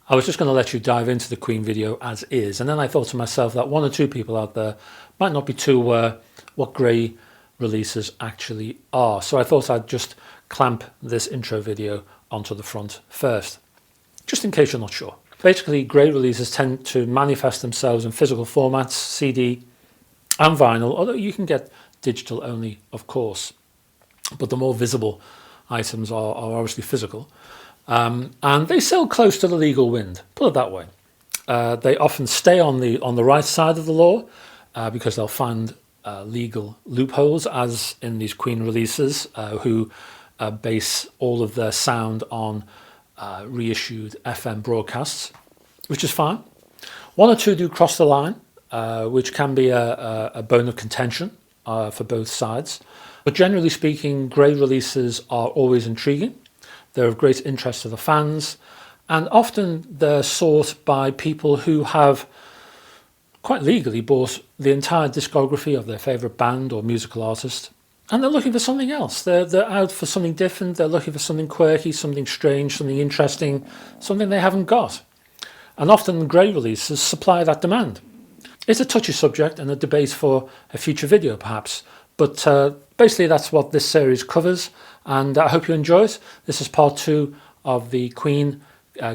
I was just going to let you dive into the Queen video as is, and then I thought to myself that one or two people out there might not be too aware what grey releases actually are. So I thought I'd just clamp this intro video onto the front first, just in case you're not sure. Basically, grey releases tend to manifest themselves in physical formats, CD and vinyl, although you can get digital only, of course. But the more visible items are obviously physical. And they sail close to the legal wind, put it that way. They often stay on the right side of the law because they'll find legal loopholes, as in these Queen releases, who base all of their sound on reissued FM broadcasts, which is fine. One or two do cross the line, which can be a bone of contention for both sides. But generally speaking, grey releases are always intriguing. They're of great interest to the fans, and often they're sought by people who have quite legally bought the entire discography of their favourite band or musical artist, and they're looking for something else. They're out for something different. They're looking for something quirky, something strange, something interesting, something they haven't got. And often grey releases supply that demand. It's a touchy subject and a debate for a future video perhaps, but basically that's what this series covers, and I hope you enjoy it. This is part 2 of the Queen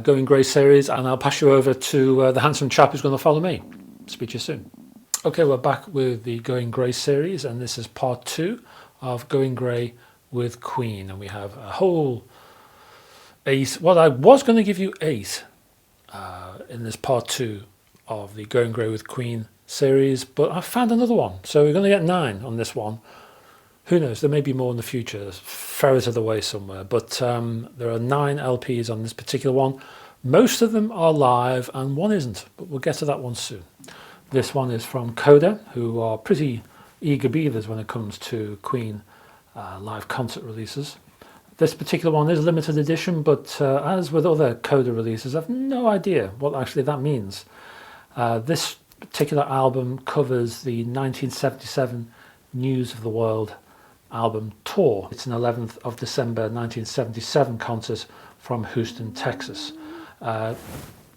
Going Grey series, and I'll pass you over to the handsome chap who's going to follow me. Speak to you soon. Okay, we're back with the Going Grey series, and this is part 2 of Going Grey with Queen, and we have a whole 8, well, I was going to give you 8 in this part 2 of the Going Grey with Queen series, but I found another one, so we're going to get 9 on this one. Who knows, there may be more in the future, ferreted away somewhere, but there are 9 LPs on this particular one. Most of them are live and one isn't, but we'll get to that one soon. This one is from Coda, who are pretty eager beavers when it comes to Queen live concert releases. This particular one is limited edition, but as with other Coda releases, I've no idea what actually that means. This particular album covers the 1977 News of the World album tour. It's an 11th of December 1977 concert from Houston, Texas.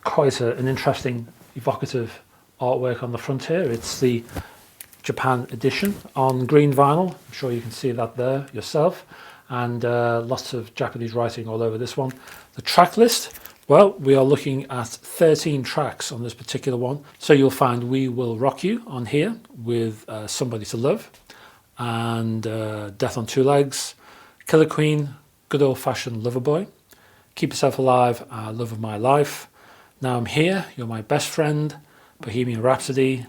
Quite an interesting, evocative artwork on the front here. It's the Japan edition on green vinyl. I'm sure you can see that there yourself, and lots of Japanese writing all over this one. The track list, well, we are looking at 13 tracks on this particular one. So you'll find We Will Rock You on here with Somebody to Love, and Death on Two Legs, Killer Queen, Good Old Fashioned Lover Boy, Keep Yourself Alive, Love of My Life, Now I'm Here, You're My Best Friend, Bohemian Rhapsody,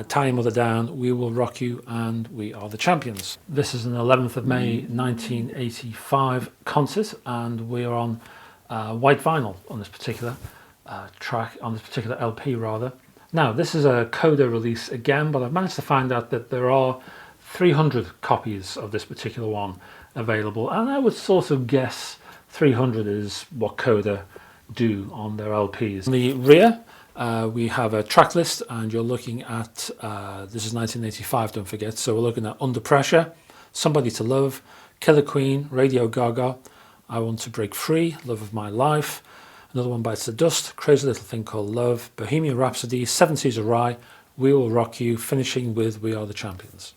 Tie Your Mother Down, We Will Rock You, and We Are the Champions. This is an 11th of May 1985 concert, and we are on white vinyl on this particular track, on this particular LP rather. Now this is a Coda release again, but I've managed to find out that there are 300 copies of this particular one available, and I would sort of guess 300 is what Coda do on their LPs. On the rear we have a track list, and you're looking at, this is 1985, don't forget, so we're looking at Under Pressure, Somebody to Love, Killer Queen, Radio Gaga, I Want to Break Free, Love of My Life, Another One Bites the Dust, Crazy Little Thing Called Love, Bohemian Rhapsody, Seven Seas of Rye, We Will Rock You, finishing with We Are the Champions.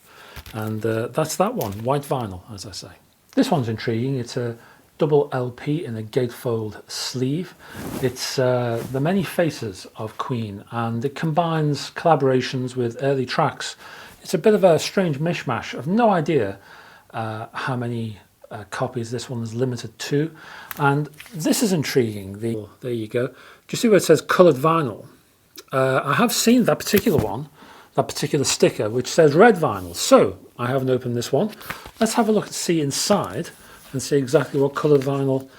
And that's that one, white vinyl, as I say. This one's intriguing. It's a double LP in a gatefold sleeve. It's the many faces of Queen, and it combines collaborations with early tracks. It's a bit of a strange mishmash. I've no idea how many copies this one is limited to, and this is intriguing. There you go. Do you see where it says coloured vinyl? I have seen that particular one, that particular sticker, which says red vinyl. So I haven't opened this one. Let's have a look and see inside and see exactly what coloured vinyl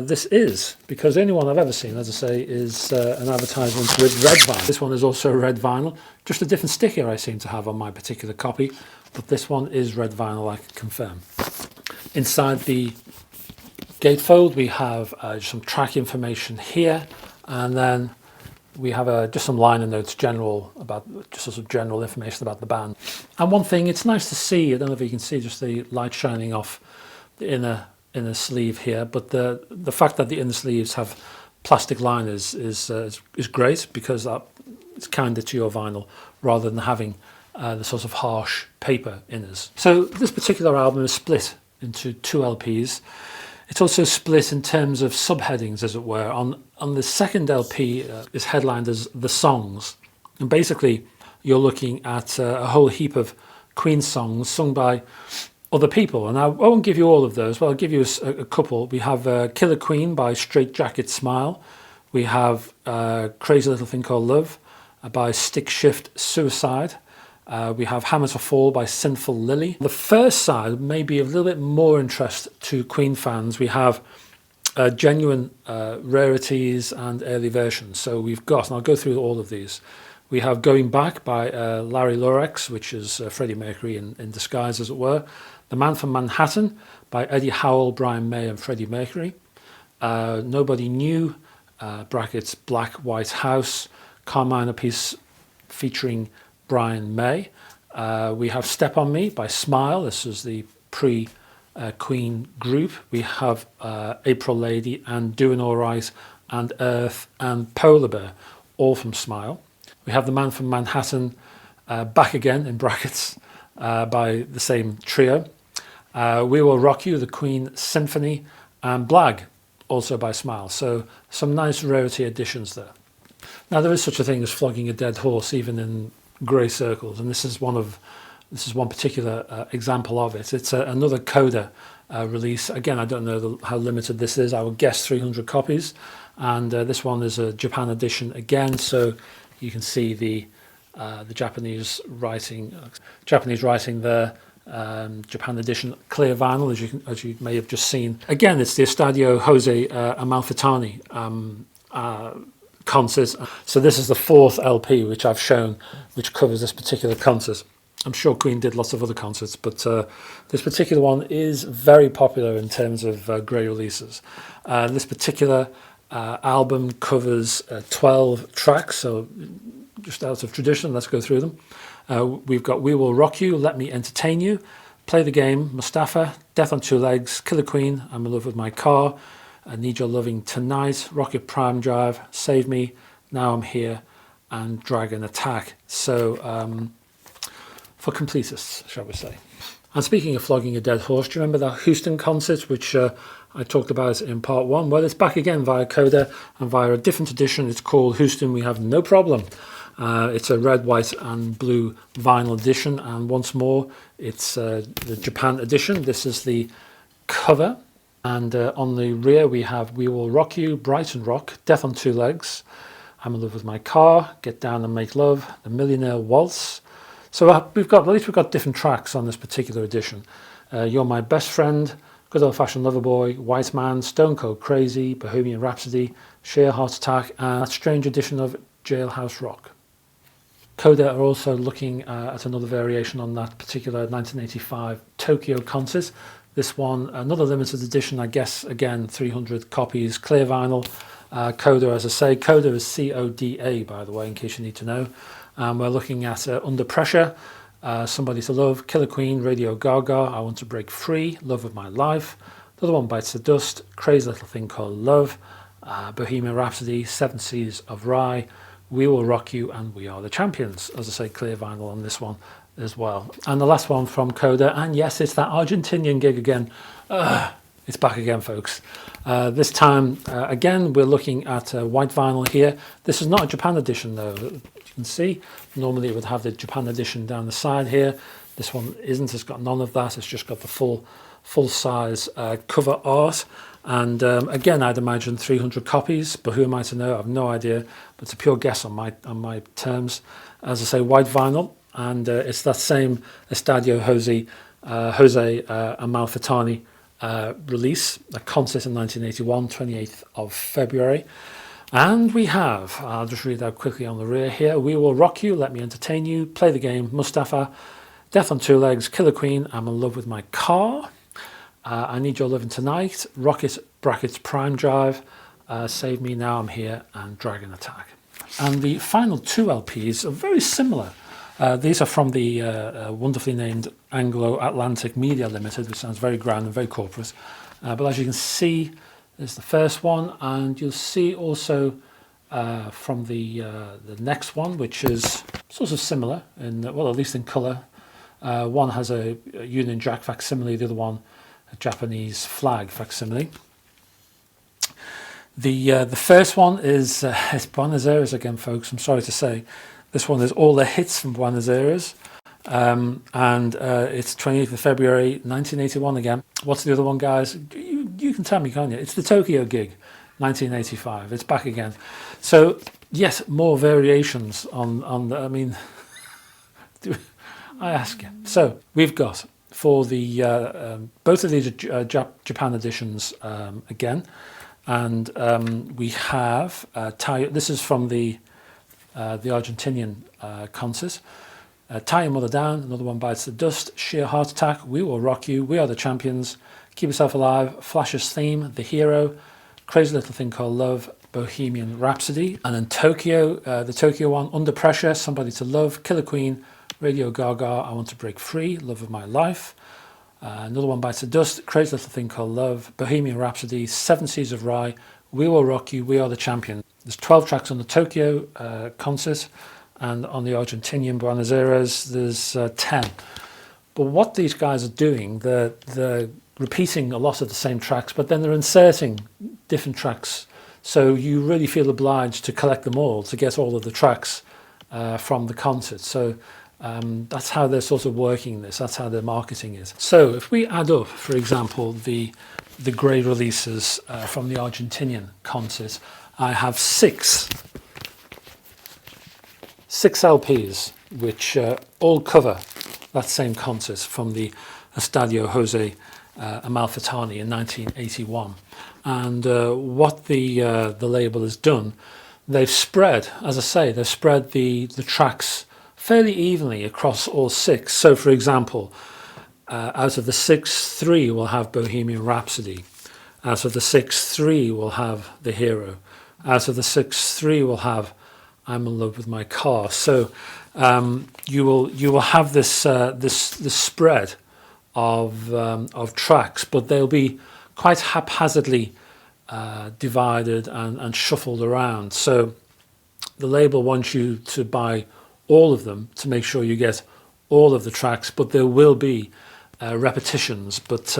this is, because the only one I've ever seen, as I say, is an advertisement with red vinyl. This one is also red vinyl, just a different sticker I seem to have on my particular copy, but this one is red vinyl, I can confirm. Inside the gatefold we have some track information here, and then we have just some liner notes, general information about the band. And one thing, it's nice to see, I don't know if you can see just the light shining off the inner sleeve here, but the fact that the inner sleeves have plastic line is great, because it's kinder to your vinyl rather than having the sort of harsh paper inners. So this particular album is split into 2 LPs. It's also split in terms of subheadings, as it were. On the second LP is headlined as The Songs. And basically, you're looking at a whole heap of Queen songs sung by other people. And I won't give you all of those, but I'll give you a couple. We have Killer Queen by Straight Jacket Smile. We have Crazy Little Thing Called Love by Stick Shift Suicide. We have Hammer to Fall by Sinful Lily. The first side may be of a little bit more interest to Queen fans. We have genuine rarities and early versions. So we've got, and I'll go through all of these. We have Going Back by Larry Lorex, which is Freddie Mercury in disguise, as it were. The Man from Manhattan by Eddie Howell, Brian May and Freddie Mercury. Nobody Knew, brackets Black White House, Carmina piece featuring Brian May. We have Step On Me by Smile. This is the pre-Queen group. We have April Lady and Doing All Right and Earth and Polar Bear, all from Smile. We have The Man from Manhattan, Back Again, in brackets, by the same trio. We Will Rock You, the Queen Symphony, and Blag, also by Smile. So some nice rarity additions there. Now, there is such a thing as flogging a dead horse, even in grey circles, and this is one particular example of it. It's another Coda release. Again, I don't know how limited this is. I would guess 300 copies, and this one is a Japan edition again. So you can see the Japanese writing there. Japan edition, clear vinyl, as you may have just seen. Again, it's the Estadio Jose Amalfitani concert. So this is the 4th LP which I've shown, which covers this particular concert. I'm sure Queen did lots of other concerts, but this particular one is very popular in terms of grey releases. This particular album covers 12 tracks, so just out of tradition, let's go through them. We've got We Will Rock You, Let Me Entertain You, Play the Game, Mustafa, Death on Two Legs, Killer Queen, I'm in Love with My Car, I Need Your Loving Tonight, Rocket Prime Drive, Save Me, Now I'm Here, and Dragon Attack. So for completists, shall we say. And speaking of flogging a dead horse, do you remember that Houston concert, which I talked about in part 1? Well, it's back again via Coda and via a different edition. It's called Houston We Have No Problem. It's a red, white and blue vinyl edition, and once more it's the Japan edition. This is the cover, and on the rear we have We Will Rock You, Brighton Rock, Death on Two Legs, I'm in Love with My Car, Get Down and Make Love, The Millionaire Waltz. So at least we've got different tracks on this particular edition. You're My Best Friend, Good Old Fashioned Loverboy, White Man, Stone Cold Crazy, Bohemian Rhapsody, Sheer Heart Attack, and a strange edition of Jailhouse Rock. Coda are also looking at another variation on that particular 1985 Tokyo concert. This one, another limited edition, I guess, again, 300 copies, clear vinyl. Coda, as I say, Coda is C-O-D-A, by the way, in case you need to know. We're looking at Under Pressure, Somebody to Love, Killer Queen, Radio Gaga, I Want to Break Free, Love of My Life, The Other One Bites the Dust, Crazy Little Thing Called Love, Bohemian Rhapsody, Seven Seas of Rye, We Will Rock You, and We Are the Champions. As I say, clear vinyl on this one as well. And the last one from Coda, and yes, it's that Argentinian gig again. It's back again, folks. This time, again, we're looking at white vinyl here. This is not a Japan edition, though. You can see, normally it would have the Japan edition down the side here. This one isn't. It's got none of that. It's just got the full-size cover art. And again, I'd imagine 300 copies, but who am I to know? I have no idea. But it's a pure guess on my terms. As I say, white vinyl, and it's that same Estadio Jose Amalfitani release, a concert in 1981, 28th of February. And we have, I'll just read out quickly on the rear here, We Will Rock You, Let Me Entertain You, Play the Game, Mustafa, Death on Two Legs, Killer Queen, I'm in Love with My Car, I Need Your Loving Tonight, Rocket brackets Prime Drive, Save Me, Now I'm Here, and Dragon Attack. And the final 2 LPs are very similar. These are from the wonderfully named Anglo-Atlantic Media Limited, which sounds very grand and very corporate. But as you can see, There's the first one, and you'll see also from the next one, which is sort of similar in, well, at least in colour. One has a Union Jack facsimile, the other one a Japanese flag facsimile. The first one is it's Buenos Aires again, folks. I'm sorry to say, this one is all the hits from Buenos Aires, and it's 28th of February 1981 again. What's the other one, guys? You can tell me, can't you? It's the Tokyo gig, 1985. It's back again. So yes, more variations on the, I mean, I ask you. So we've got for the both of these Japan editions again. And we have this is from the Argentinian concert. Tie Your Mother Down, Another One Bites the Dust, Sheer Heart Attack, We Will Rock You, We Are the Champions, Keep Yourself Alive, Flash's Theme, The Hero, Crazy Little Thing Called Love, Bohemian Rhapsody. And then Tokyo, the Tokyo one, Under Pressure, Somebody to Love, Killer Queen, Radio Gaga, I Want to Break Free, Love of My Life. Another One Bites the Dust, Crazy Little Thing Called Love, Bohemian Rhapsody, Seven Seas of Rye, We Will Rock You, We Are the Champion. There's 12 tracks on the Tokyo concert, and on the Argentinian Buenos Aires there's 10. But what these guys are doing, they're repeating a lot of the same tracks, but then they're inserting different tracks. So you really feel obliged to collect them all to get all of the tracks from the concert. So that's how they're sort of working this. That's how their marketing is. So if we add up, for example, the grey releases from the Argentinian concert, I have six LPs which all cover that same concert from the Estadio Jose Amalfitani in 1981. And what the label has done, they've spread, as I say, they've spread the tracks fairly evenly across all six. So, for example, out of the six, three will have Bohemian Rhapsody. Out of the six, three will have The Hero. Out of the six, three will have I'm in Love with My Car. So you will have this spread of tracks, but they'll be quite haphazardly divided and shuffled around. So the label wants you to buy all of them to make sure you get all of the tracks, but there will be repetitions. But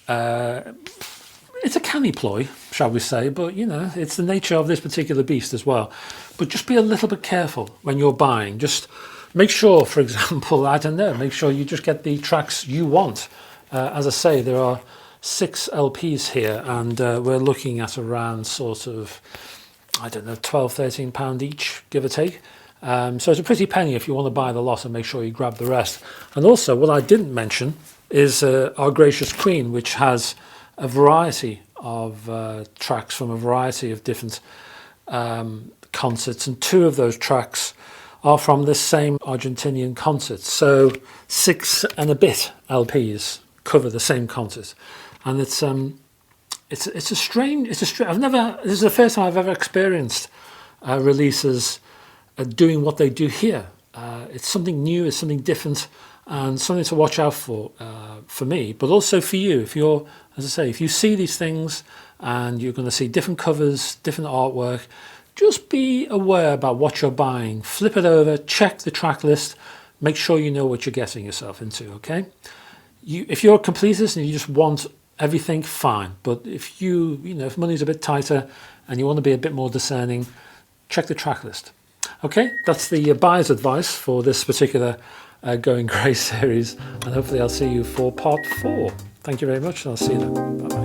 it's a canny ploy, shall we say, but you know, it's the nature of this particular beast as well. But just be a little bit careful when you're buying. Just make sure, for example, I don't know, make sure you just get the tracks you want. As I say, there are 6 LPs here, and we're looking at around sort of, I don't know, £12-13 each, give or take. So it's a pretty penny if you want to buy the lot and make sure you grab the rest. And also, what I didn't mention is Our Gracious Queen, which has a variety of tracks from a variety of different concerts, and 2 of those tracks are from this same Argentinian concert. So 6 and a bit LPs cover the same concert, and it's a strange. This is the first time I've ever experienced releases doing what they do here. It's something new, it's something different, and something to watch out for me, but also for you. If you're, as I say, if you see these things and you're going to see different covers, different artwork, just be aware about what you're buying. Flip it over, check the track list, make sure you know what you're getting yourself into, okay? If you're a completist and you just want everything, fine. But if if money's a bit tighter and you want to be a bit more discerning, check the track list. Okay, that's the buyer's advice for this particular Going Grey series, and hopefully I'll see you for part 4. Thank you very much, and I'll see you then. Bye-bye.